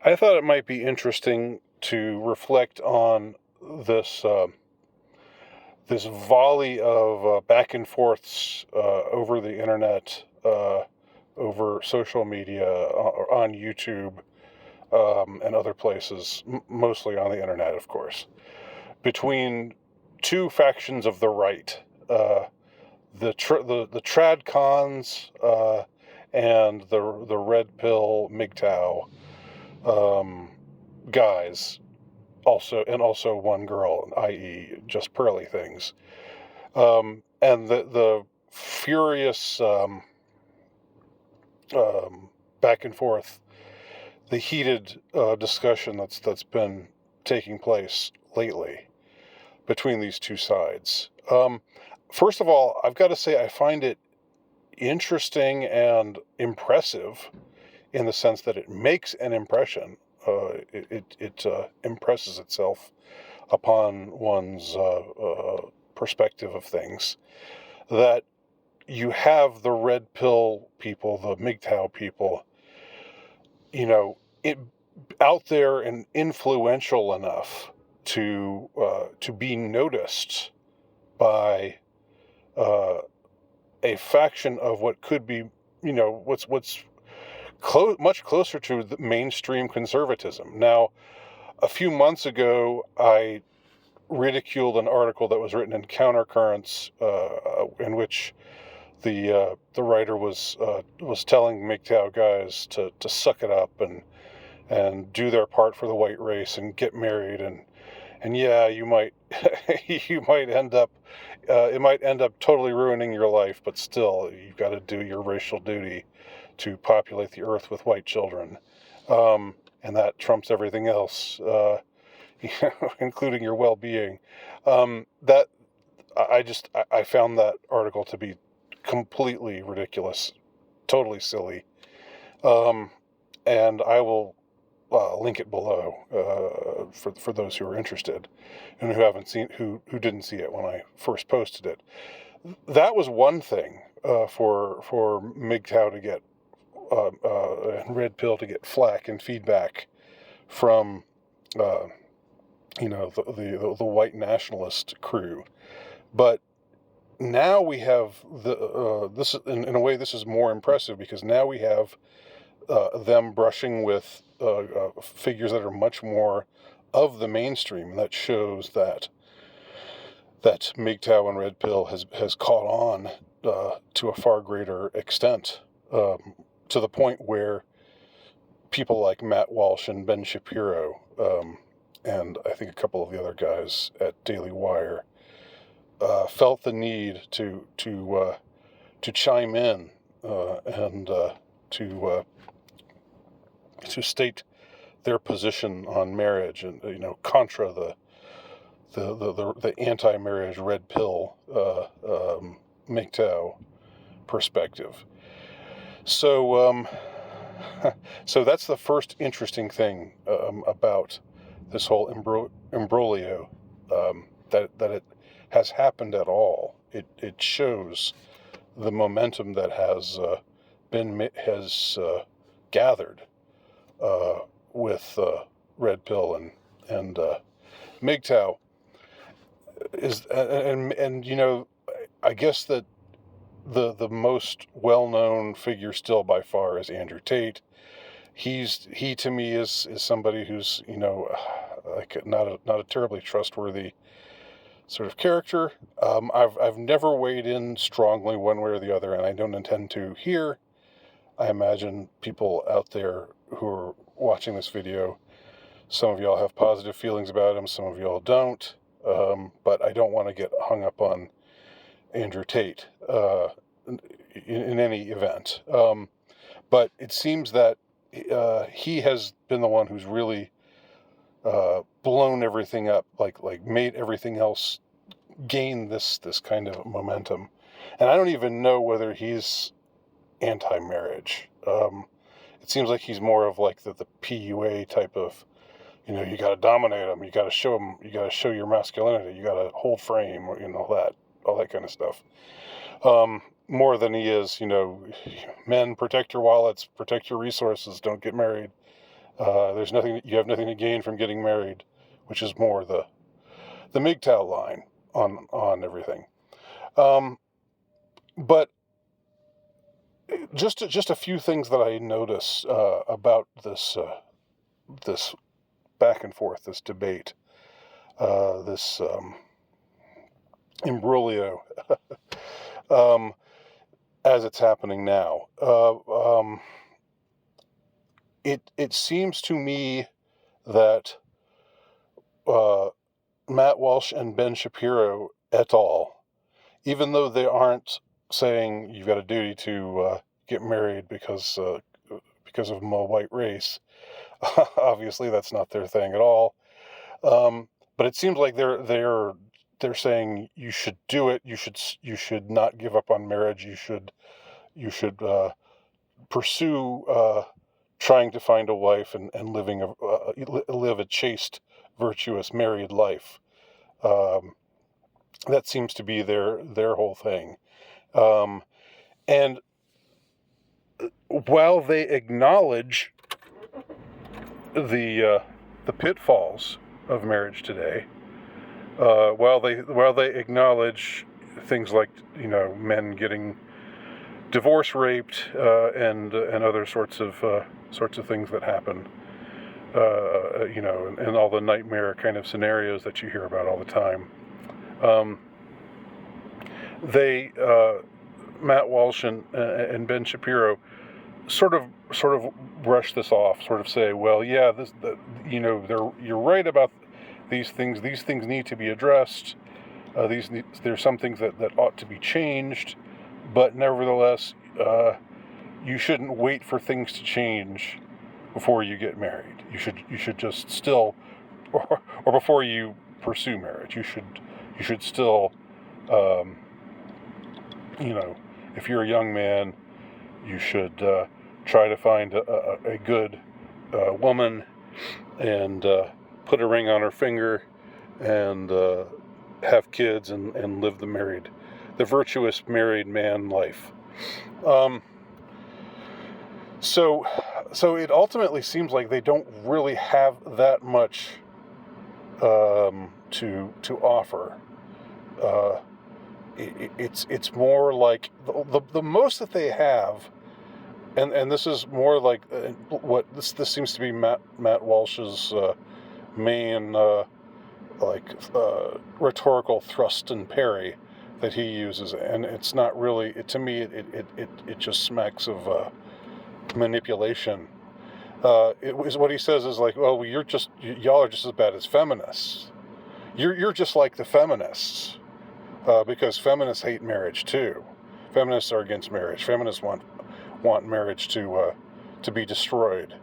I thought it might be interesting to reflect on this this volley of back and forths over the internet, over social media, on YouTube, and other places, mostly on the internet, of course, between two factions of the right, the tradcons and the red pill MGTOW guys, also one girl, i.e., just pearly things, and the furious back and forth, the heated discussion that's been taking place lately between these two sides. First of all, I've got to say I find it interesting and impressive in the sense that it makes an impression. It impresses itself upon one's perspective of things, that you have the red pill people, the MGTOW people, it out there and influential enough to be noticed by a faction of what could be, what's much closer to the mainstream conservatism. Now, a few months ago, I ridiculed an article that was written in Countercurrents, in which the writer was telling MGTOW guys to suck it up and do their part for the white race and get married, and yeah, you might you might end up it might end up totally ruining your life, but still you've got to do your racial duty to populate the earth with white children, and that trumps everything else, including your well-being. That I found that article to be completely ridiculous, totally silly, and I will link it below for those who are interested and who didn't see it when I first posted it. That was one thing for MGTOW to get and Red Pill to get flack and feedback from the white nationalist crew, but now we have this in a way. This is more impressive because now we have them brushing with figures that are much more of the mainstream. That shows that MGTOW and Red Pill has caught on to a far greater extent, to the point where people like Matt Walsh and Ben Shapiro, and I think a couple of the other guys at Daily Wire, felt the need to chime in and to state their position on marriage, and contra the anti-marriage red pill MGTOW perspective. So so that's the first interesting thing about this whole imbroglio, that it has happened at all. It shows the momentum that has gathered with Red Pill and MGTOW is, and I guess that the most well-known figure still by far is Andrew Tate. He to me is somebody who's like not a terribly trustworthy sort of character. I've never weighed in strongly one way or the other, and I don't intend to here. I imagine people out there who are watching this video, some of y'all have positive feelings about him, some of y'all don't, but I don't want to get hung up on Andrew Tate in any event. But it seems that he has been the one who's really blown everything up, like made everything else gain this kind of momentum. And I don't even know whether he's anti-marriage. It seems like he's more of like the PUA type of, you got to dominate them, you got to show them, you got to show your masculinity, you got to hold frame, all that kind of stuff. More than he is, men, protect your wallets, protect your resources, don't get married, You have nothing to gain from getting married, which is more the MGTOW line on everything. But just a few things that I notice about this back and forth, this debate, this imbroglio as it's happening now. It seems to me that Matt Walsh and Ben Shapiro et al., even though they aren't saying you've got a duty to get married because of my white race, obviously that's not their thing at all. But it seems like they're saying you should do it. You should not give up on marriage. You should pursue trying to find a wife and live a chaste, virtuous, married life. That seems to be their whole thing. And while they acknowledge the pitfalls of marriage today, while they acknowledge things like men getting divorce raped and other sorts of things that happen, and all the nightmare kind of scenarios that you hear about all the time. Matt Walsh and Ben Shapiro sort of brush this off, sort of say, well, yeah, you're right about these things. These things need to be addressed. There's some things that ought to be changed, but nevertheless, you shouldn't wait for things to change before you get married. You should just still, or before you pursue marriage, you should still, if you're a young man, you should try to find a good woman and put a ring on her finger and have kids and live the virtuous married man life. So it ultimately seems like they don't really have that much to offer. It's more like the most that they have, and this is more like what this seems to be Matt Walsh's main rhetorical thrust and parry that he uses, and it's not really. To me, it just smacks of manipulation. What he says is like, well, y'all are just as bad as feminists. You're just like the feminists, because feminists hate marriage too. Feminists are against marriage. Feminists want marriage to be destroyed,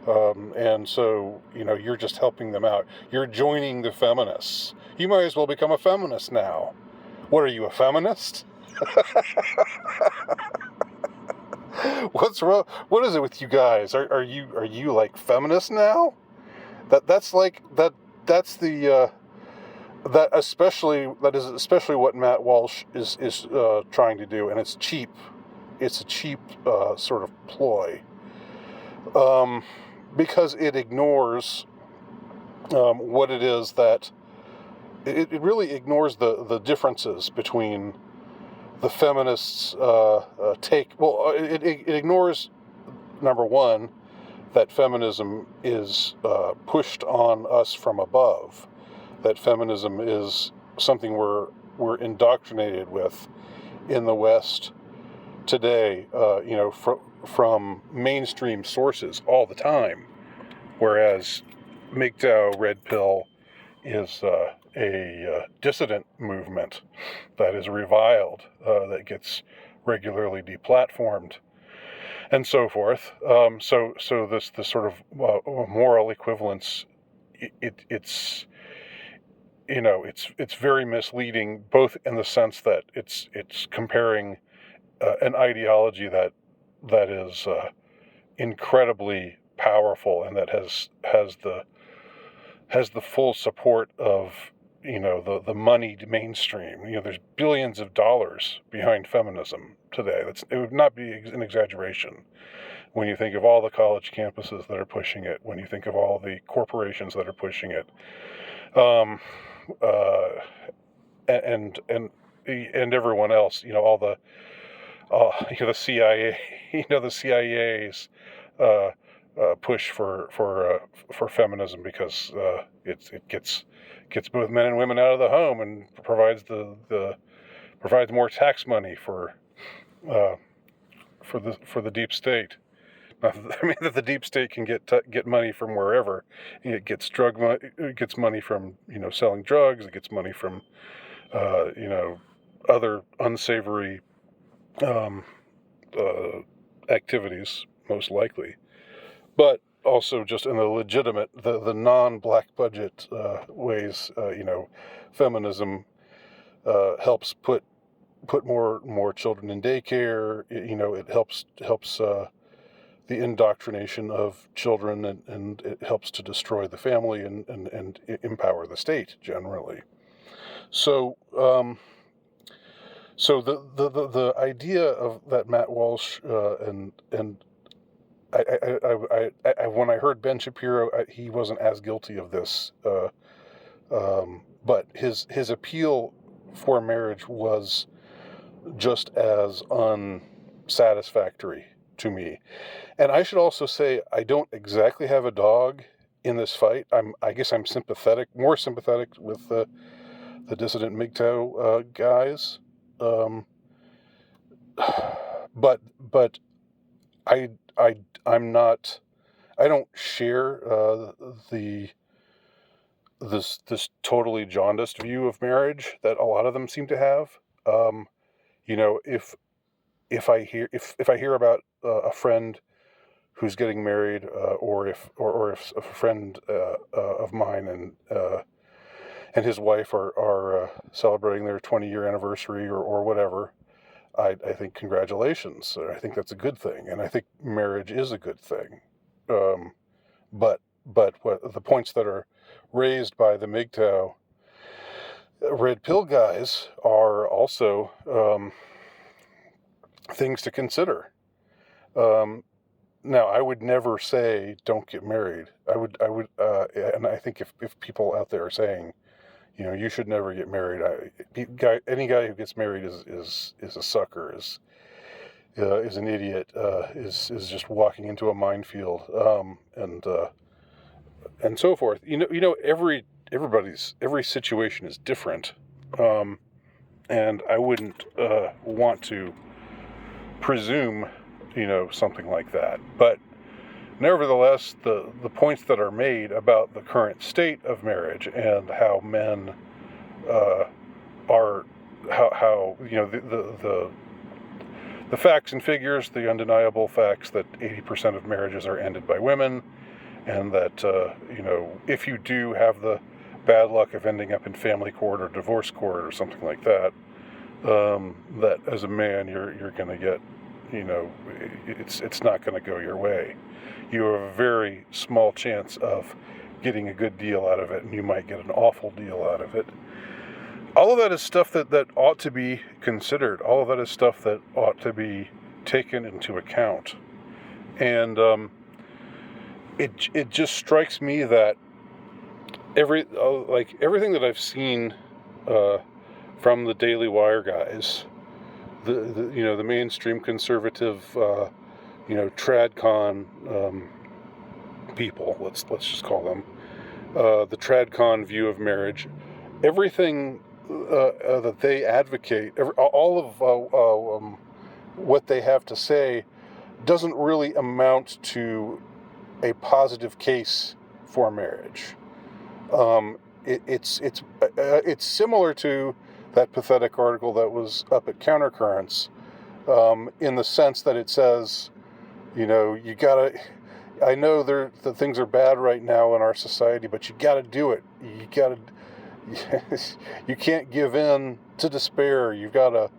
and so you're just helping them out. You're joining the feminists. You might as well become a feminist now. What are you, a feminist? What's wrong? What is it with you guys? Are you like feminists now? That's especially what Matt Walsh is trying to do, and it's cheap. It's a cheap sort of ploy, because it ignores what it is that it really ignores the differences between the feminists' take. Well, it ignores, number one, that feminism is pushed on us from above. That feminism is something we're indoctrinated with in the West today, from mainstream sources all the time, whereas MGTOW, Redpill, is a dissident movement that is reviled, that gets regularly deplatformed, and so forth. So this sort of moral equivalence, it's very misleading, both in the sense that it's comparing an ideology that is incredibly powerful and that has the full support of the moneyed mainstream. There's billions of dollars behind feminism today. It would not be an exaggeration. when you think of all the college campuses that are pushing it, when you think of all the corporations that are pushing it, um, uh, and everyone else, all the the CIA, the CIA's push for feminism, because it gets both men and women out of the home and provides more tax money uh, for the deep state. Not that, I mean that the deep state can get money from wherever. It gets it gets money from selling drugs. It gets money from other unsavory um, activities, most likely, but also just in the legitimate, the non-black budget ways. Feminism helps put more children in daycare. It helps the indoctrination of children, and it helps to destroy the family and empower the state generally. So the idea of that Matt Walsh and when I heard Ben Shapiro, he wasn't as guilty of this, but his appeal for marriage was just as unsatisfactory to me. And I should also say, I don't exactly have a dog in this fight. I guess I'm more sympathetic with the dissident MGTOW guys. But I'm not. I don't share this totally jaundiced view of marriage that a lot of them seem to have. If I hear about a friend who's getting married, or if a friend of mine and his wife are celebrating their 20-year anniversary or whatever, I think congratulations. I think that's a good thing, and I think marriage is a good thing. But what the points that are raised by the MGTOW red pill guys are also things to consider. Now, I would never say don't get married. I would, and I think if people out there are saying, you should never get married, any guy who gets married is a sucker, is an idiot, is just walking into a minefield, and so forth. Every situation is different, and I wouldn't want to presume something like that. But nevertheless, the points that are made about the current state of marriage and how men are the facts and figures, the undeniable facts that 80% of marriages are ended by women, and that if you do have the bad luck of ending up in family court or divorce court or something like that, that as a man you're going to get, it's not going to go your way. You have a very small chance of getting a good deal out of it, and you might get an awful deal out of it. All of that is stuff that ought to be considered. All of that is stuff that ought to be taken into account. And it just strikes me that everything that I've seen from the Daily Wire guys, the mainstream conservative tradcon people, let's just call them, the tradcon view of marriage, everything that they advocate, all of what they have to say doesn't really amount to a positive case for marriage. It's similar to that pathetic article that was up at Countercurrents, in the sense that it says, you gotta. I know the things are bad right now in our society, but you gotta do it. You gotta. You can't give in to despair. You've gotta.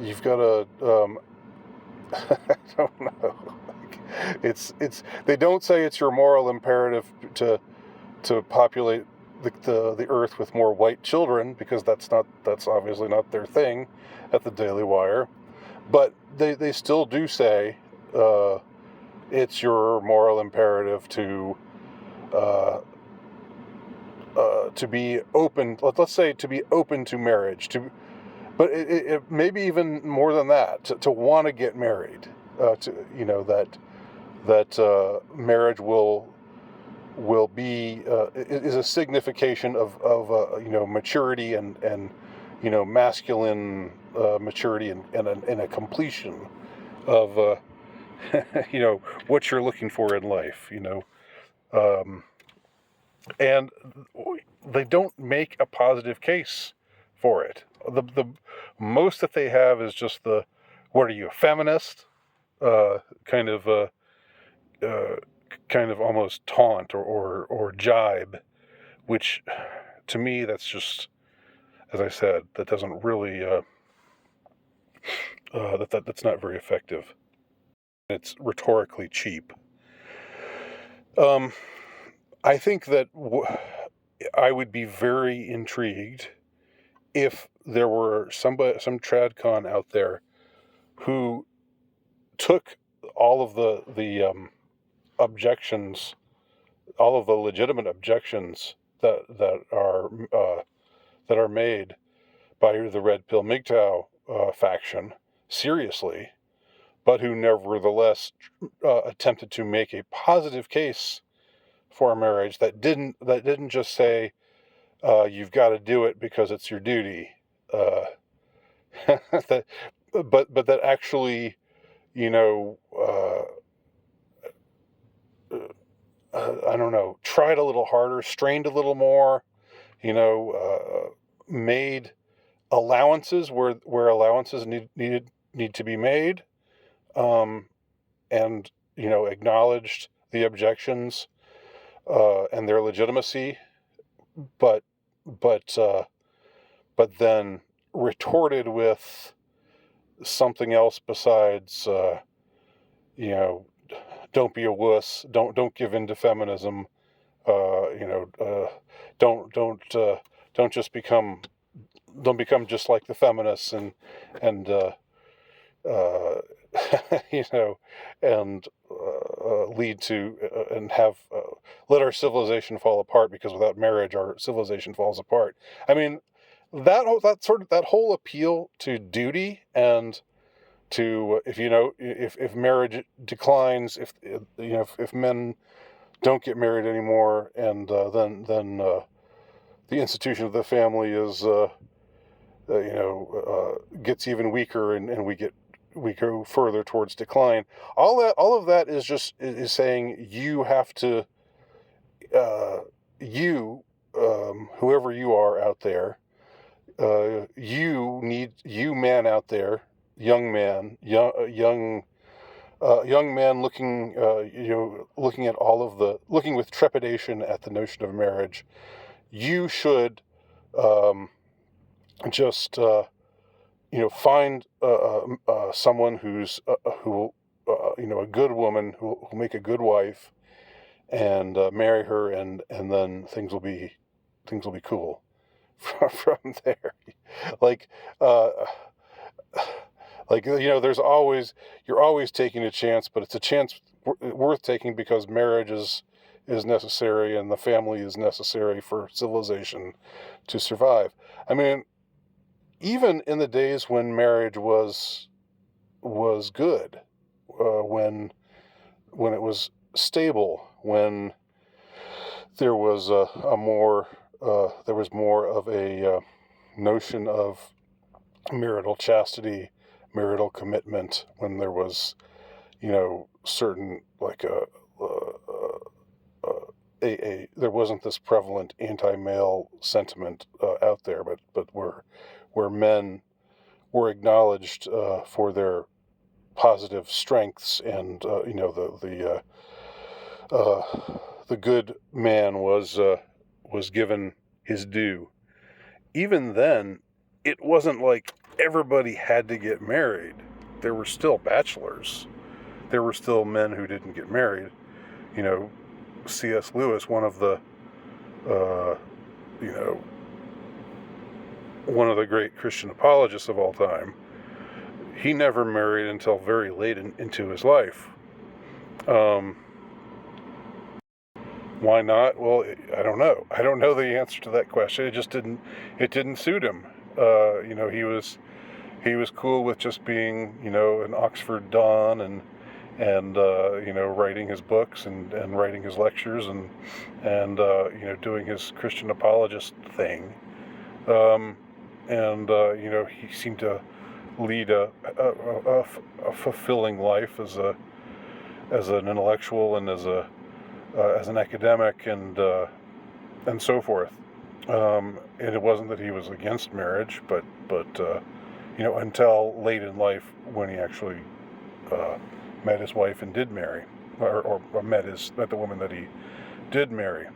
I don't know. It's. They don't say it's your moral imperative to populate the earth with more white children, because that's obviously not their thing at the Daily Wire. But they still do say, it's your moral imperative to be open. Let's say to be open to marriage, but it maybe even more than that, to want to get married. That marriage will be is a signification of maturity and masculine maturity and a completion of what you're looking for in life. And they don't make a positive case for it. The most that they have is just what are you, a feminist? Kind of almost taunt or jibe, which to me, that's just, as I said, that doesn't really that's not very effective. It's rhetorically cheap. I think that I would be very intrigued if there were some tradcon out there who took all of the objections, all of the legitimate objections that are made by the Redpill MGTOW faction seriously, but who nevertheless attempted to make a positive case for a marriage that didn't just say you've got to do it because it's your duty, that, but that actually, I don't know, tried a little harder, strained a little more, made allowances where allowances need to be made, and acknowledged the objections and their legitimacy, but then retorted with something else besides don't be a wuss, don't give in to feminism, don't just become just like the feminists and and lead to and have let our civilization fall apart, because without marriage our civilization falls apart. I mean, that whole appeal to duty and to if marriage declines, if men don't get married anymore, and then the institution of the family is gets even weaker, and we go further towards decline. All of that is saying you have to, whoever you are out there, you man out there, young man looking at looking with trepidation at the notion of marriage. You should just find someone who's a good woman who will make a good wife, and marry her, and then things will be cool from there. Like you're always taking a chance, but it's a chance worth taking because marriage is necessary, and the family is necessary for civilization to survive. I mean, even in the days when marriage was good, when it was stable, when there was more of a notion of marital chastity, marital commitment, when there was certain there wasn't this prevalent anti-male sentiment out there, but where men were acknowledged for their positive strengths, and the good man was given his due. Even then, it wasn't like everybody had to get married. There were still bachelors. There were still men who didn't get married. C.S. Lewis, one of the great Christian apologists of all time, he never married until very late into his life. Why not? Well, I don't know. I don't know the answer to that question. It just didn't. It didn't suit him. He was cool with just being, an Oxford Don and writing his books and writing his lectures and doing his Christian apologist thing. He seemed to lead a fulfilling life as an intellectual and as an academic and so forth. And it wasn't that he was against marriage, but until late in life when he actually met his wife and did marry, or met the woman that he did marry.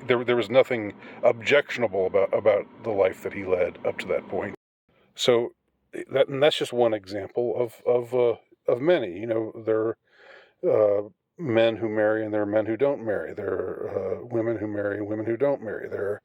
There was nothing objectionable about the life that he led up to that point. So that's just one example of many. There are men who marry and there are men who don't marry. There are women who marry and women who don't marry. There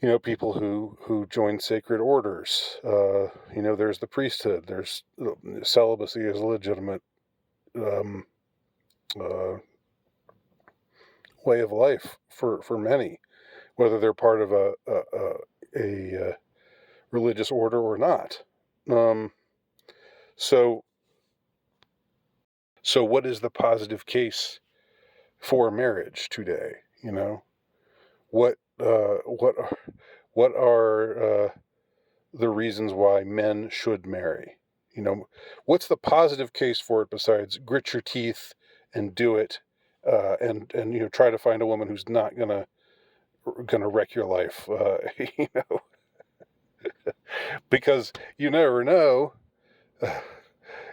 are people who join sacred orders. There's the priesthood. There's celibacy is a legitimate way of life for many, whether they're part of a religious order or not. So what is the positive case for marriage today? What are the reasons why men should marry? What's the positive case for it besides grit your teeth and do it, and try to find a woman who's not gonna wreck your life, because you never know.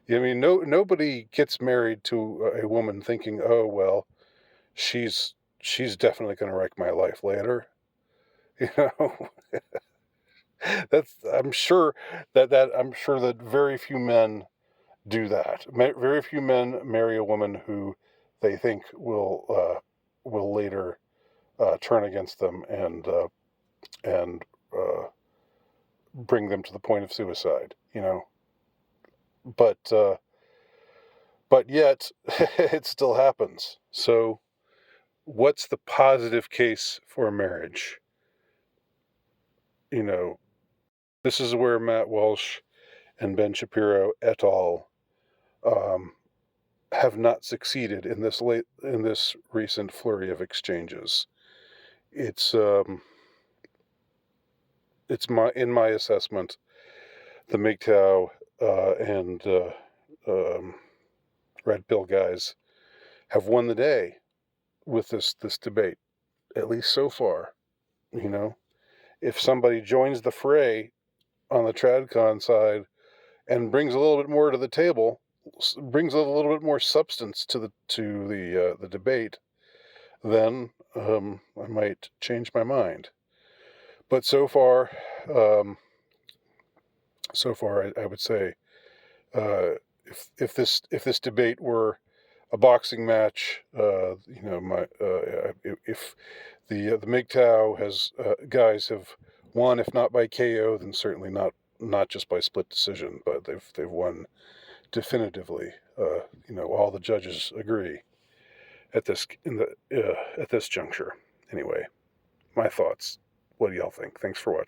Nobody gets married to a woman thinking, oh well, she's definitely going to wreck my life later. I'm sure that very few men do that. Very few men marry a woman who they think will later turn against them and bring them to the point of suicide. But yet it still happens. So what's the positive case for marriage? This is where Matt Walsh and Ben Shapiro et al. Have not succeeded in this recent flurry of exchanges. It's in my assessment, the MGTOW and Redpill guys have won the day with this debate, at least so far. If somebody joins the fray on the tradcon side and brings a little bit more to the table, brings a little bit more substance to the debate, then I might change my mind. But so far, I would say, if this debate were a boxing match, if the MGTOW guys have won, if not by KO, then certainly not just by split decision, but they've won definitively. All the judges agree at this juncture. Anyway, my thoughts. What do y'all think? Thanks for watching.